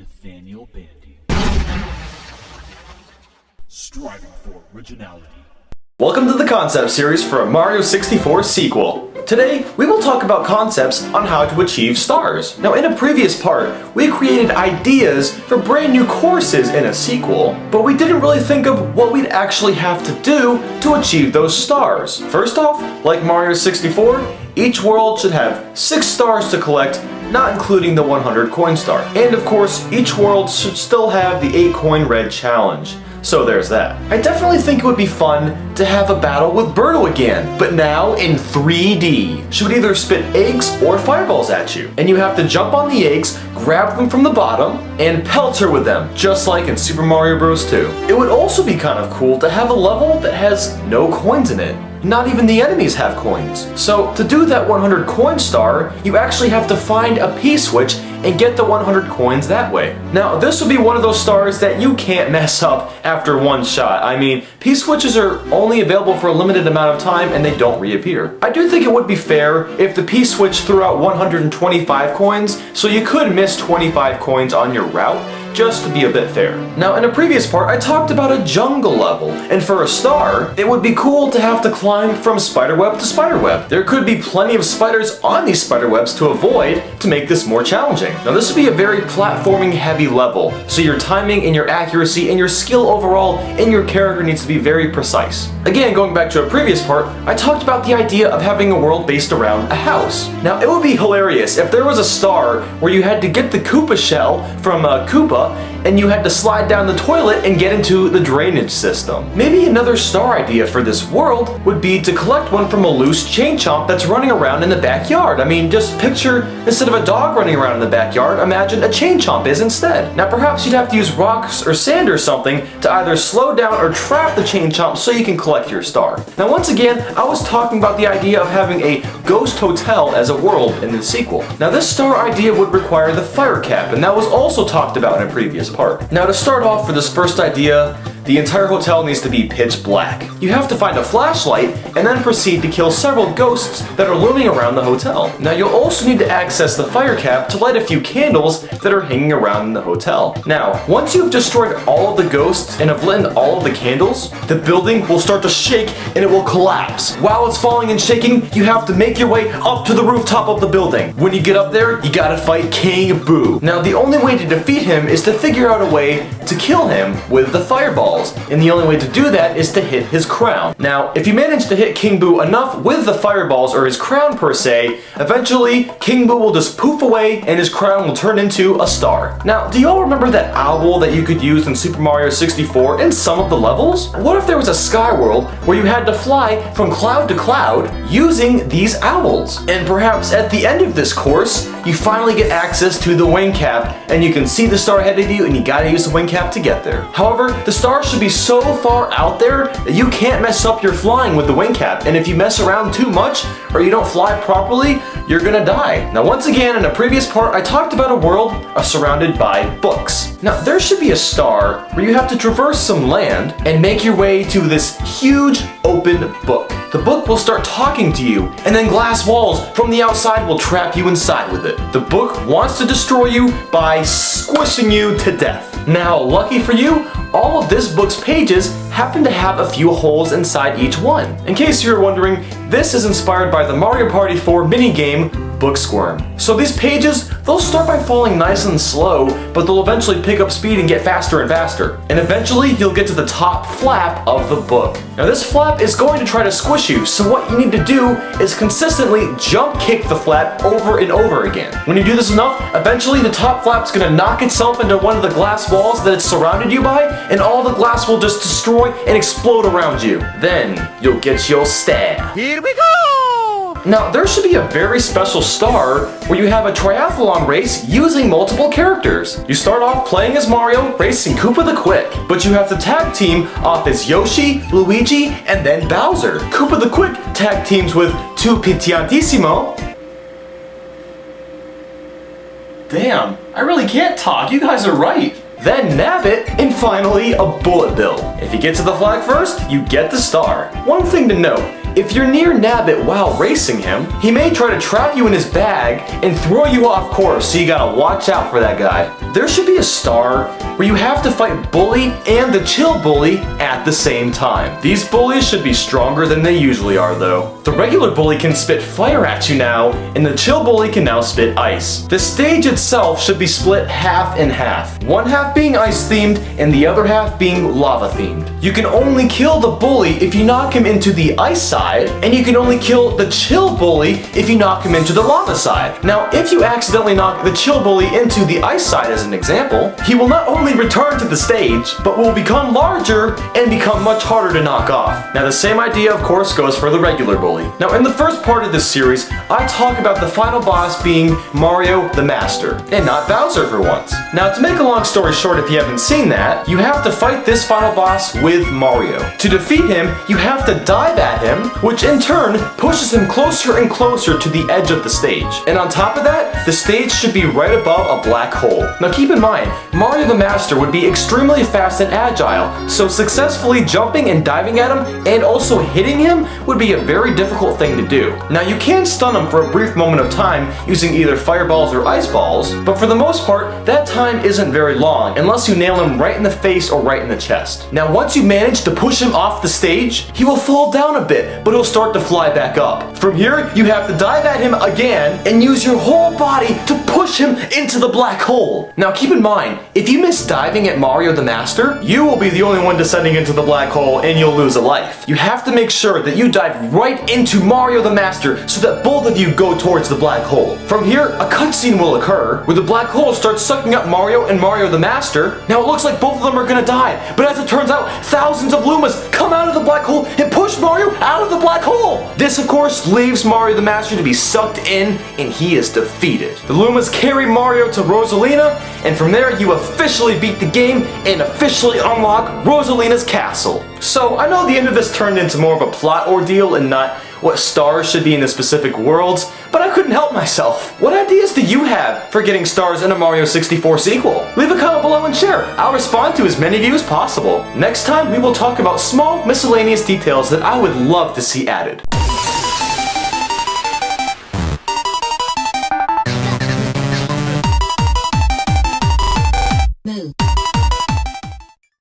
Nathaniel Bandy. Striving for originality. Welcome to the concept series for a Mario 64 sequel. Today, we will talk about concepts on how to achieve stars. Now, in a previous part, we created ideas for brand new courses in a sequel, but we didn't really think of what we'd actually have to do to achieve those stars. First off, like Mario 64, each world should have 6 stars to collect, not including the 100 coin star. And of course, each world should still have the 8 coin red challenge. So there's that. I definitely think it would be fun to have a battle with Birdo again, but now in 3D. She would either spit eggs or fireballs at you, and you have to jump on the eggs, grab them from the bottom, and pelt her with them, just like in Super Mario Bros. 2. It would also be kind of cool to have a level that has no coins in it. Not even the enemies have coins. So to do that 100 coin star, you actually have to find a P-switch and get the 100 coins that way. Now, this would be one of those stars that you can't mess up after one shot. I mean, P-switches are only available for a limited amount of time and they don't reappear. I do think it would be fair if the P-switch threw out 125 coins, so you could miss 25 coins on your route, just to be a bit fair. Now, in a previous part, I talked about a jungle level, and for a star, it would be cool to have to climb from spiderweb to spiderweb. There could be plenty of spiders on these spiderwebs to avoid to make this more challenging. Now, this would be a very platforming heavy level, so your timing and your accuracy and your skill overall in your character needs to be very precise. Again, going back to a previous part, I talked about the idea of having a world based around a house. Now, it would be hilarious if there was a star where you had to get the Koopa shell from Koopa and you had to slide down the toilet and get into the drainage system. Maybe another star idea for this world would be to collect one from a loose chain chomp that's running around in the backyard. I mean, just picture, instead of a dog running around in the backyard, imagine a chain chomp is instead. Now, perhaps you'd have to use rocks or sand or something to either slow down or trap the chain chomp so you can collect your star. Now, once again, I was talking about the idea of having a ghost hotel as a world in the sequel. Now, this star idea would require the fire cap, and that was also talked about in a previous part. Now, to start off for this first idea, the entire hotel needs to be pitch black. You have to find a flashlight and then proceed to kill several ghosts that are looming around the hotel. Now, you'll also need to access the fire cap to light a few candles that are hanging around in the hotel. Now, once you've destroyed all of the ghosts and have lit all of the candles, the building will start to shake and it will collapse. While it's falling and shaking, you have to make your way up to the rooftop of the building. When you get up there, you gotta fight King Boo. Now, the only way to defeat him is to figure out a way to kill him with the fireballs. And the only way to do that is to hit his crown. Now, if you manage to hit King Boo enough with the fireballs, or his crown per se, eventually King Boo will just poof away and his crown will turn into a star. Now, do y'all remember that owl that you could use in Super Mario 64 in some of the levels? What if there was a sky world where you had to fly from cloud to cloud using these owls? And perhaps at the end of this course, you finally get access to the wing cap and you can see the star ahead of you and you gotta use the wing cap to get there. However, the star should be so far out there that you can't mess up your flying with the wing cap, and if you mess around too much or you don't fly properly, you're gonna die. Now, once again, in a previous part, I talked about a world surrounded by books. Now, there should be a star where you have to traverse some land and make your way to this huge open book. The book will start talking to you, and then glass walls from the outside will trap you inside with it. The book wants to destroy you by squishing you to death. Now, lucky for you, all of this book's pages happen to have a few holes inside each one. In case you're wondering, this is inspired by the Mario Party 4 minigame, Book Squirm. So these pages, they'll start by falling nice and slow, but they'll eventually pick up speed and get faster and faster. And eventually, you'll get to the top flap of the book. Now, this flap is going to try to squish you, so what you need to do is consistently jump kick the flap over and over again. When you do this enough, eventually the top flap's gonna knock itself into one of the glass walls that it's surrounded you by, and all the glass will just destroy and explode around you. Then, you'll get your star. Here we go! Now, there should be a very special star where you have a triathlon race using multiple characters. You start off playing as Mario, racing Koopa the Quick, but you have to tag team off as Yoshi, Luigi, and then Bowser. Koopa the Quick tag teams with Tu Pitiantissimo. Damn, I really can't talk, you guys are right. Then Nabbit, and finally a Bullet Bill. If you get to the flag first, you get the star. One thing to note, If you're near Nabbit while racing him, he may try to trap you in his bag and throw you off course, so you gotta watch out for that guy. There should be a star where you have to fight Bully and the Chill Bully at the same time. These bullies should be stronger than they usually are though. The regular bully can spit fire at you now, and the Chill Bully can now spit ice. The stage itself should be split half and half. One half being ice themed and the other half being lava themed. You can only kill the bully if you knock him into the ice side, and you can only kill the Chill Bully if you knock him into the lava side. Now, if you accidentally knock the Chill Bully into the ice side as an example, he will not only return to the stage, but will become larger and become much harder to knock off. Now, the same idea, of course, goes for the regular bully. Now, in the first part of this series, I talk about the final boss being Mario the Master, and not Bowser for once. Now, to make a long story short, if you haven't seen that, you have to fight this final boss with Mario. To defeat him, you have to dive at him, which in turn pushes him closer and closer to the edge of the stage. And on top of that, the stage should be right above a black hole. Now keep in mind, Mario the Master would be extremely fast and agile, so successfully jumping and diving at him and also hitting him would be a very difficult thing to do. Now you can stun him for a brief moment of time using either fireballs or ice balls, but for the most part, that time isn't very long unless you nail him right in the face or right in the chest. Now once you manage to push him off the stage, he will fall down a bit, but he'll start to fly back up. From here, you have to dive at him again and use your whole body to push him into the black hole. Now keep in mind, if you miss diving at Mario the Master, you will be the only one descending into the black hole and you'll lose a life. You have to make sure that you dive right into Mario the Master so that both of you go towards the black hole. From here, a cutscene will occur where the black hole starts sucking up Mario and Mario the Master. Now it looks like both of them are gonna die, but as it turns out, thousands of Lumas come out of the black hole and push Mario out of the black hole. This, of course, leaves Mario the Master to be sucked in, and he is defeated. The Lumas carry Mario to Rosalina, and from there you officially beat the game and officially unlock Rosalina's castle. So I know the end of this turned into more of a plot ordeal and not what stars should be in the specific worlds, but I couldn't help myself. What ideas do you have for getting stars in a Mario 64 sequel? Leave a comment below and share. I'll respond to as many of you as possible. Next time, we will talk about small miscellaneous details that I would love to see added.